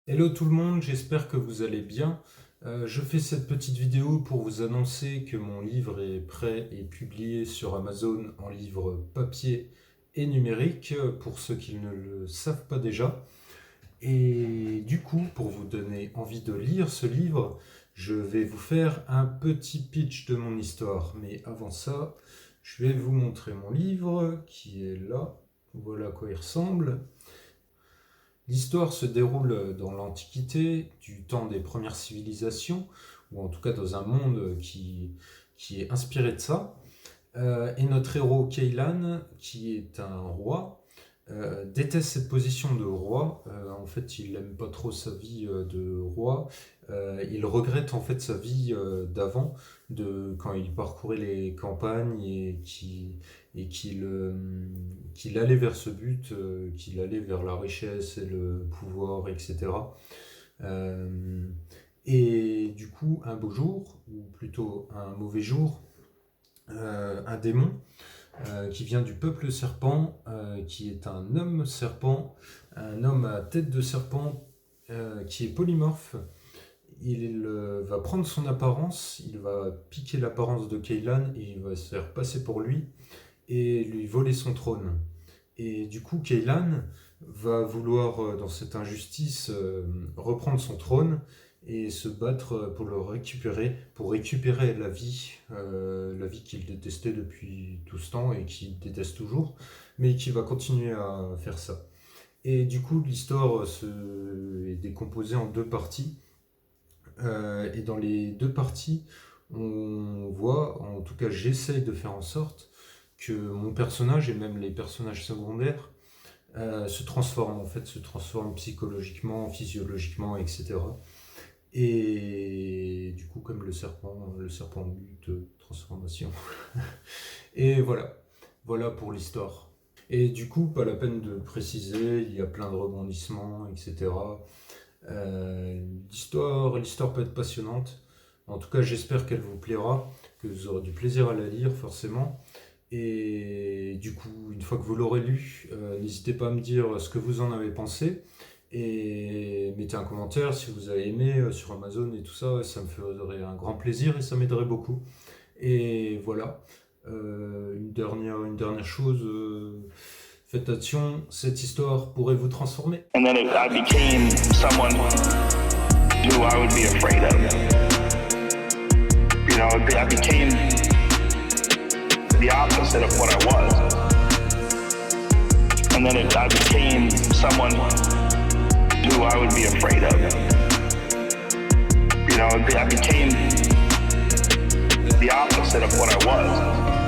Hello tout le monde, j'espère que vous allez bien. Je fais cette petite vidéo pour vous annoncer que mon livre est prêt et publié sur Amazon en livre papier et numérique, pour ceux qui ne le savent pas déjà. Et du coup, pour vous donner envie de lire ce livre, je vais vous faire un petit pitch de mon histoire. Mais avant ça, je vais vous montrer mon livre qui est là. Voilà à quoi il ressemble. L'histoire se déroule dans l'Antiquité, du temps des premières civilisations, ou en tout cas dans un monde qui est inspiré de ça. Et notre héros Ceylan, qui est un roi, déteste cette position de roi. En fait, il n'aime pas trop sa vie de roi. Il regrette en fait sa vie d'avant, de quand il parcourait les campagnes qu'il allait vers ce but, qu'il allait vers la richesse et le pouvoir, etc. Et du coup, un beau jour, ou plutôt un mauvais jour, un démon qui vient du peuple serpent, qui est un homme serpent, un homme à tête de serpent, qui est polymorphe. Il va prendre son apparence, il va piquer l'apparence de Ceylan et il va se faire passer pour lui et lui voler son trône. Et du coup, Ceylan va vouloir, dans cette injustice, reprendre son trône et se battre pour le récupérer, pour récupérer la vie qu'il détestait depuis tout ce temps et qu'il déteste toujours, mais qui va continuer à faire ça. Et du coup, l'histoire est décomposée en deux parties. Et dans les deux parties, on voit, en tout cas j'essaye de faire en sorte que mon personnage et même les personnages secondaires se transforment psychologiquement, physiologiquement, etc. Et du coup, comme le serpent but transformation. Et voilà pour l'histoire. Et du coup, pas la peine de préciser, il y a plein de rebondissements, etc. L'histoire peut être passionnante. En tout cas, j'espère qu'elle vous plaira, que vous aurez du plaisir à la lire, forcément. Et du coup, une fois que vous l'aurez lu, n'hésitez pas à me dire ce que vous en avez pensé. Et mettez un commentaire si vous avez aimé sur Amazon et tout ça, ça me ferait un grand plaisir et ça m'aiderait beaucoup. Et voilà, une dernière chose, faites attention, cette histoire pourrait vous transformer. And then I became someone who I would be afraid of. You know, I became the opposite of what I was. And then I became someone who I would be afraid of. You know, I became the opposite of what I was.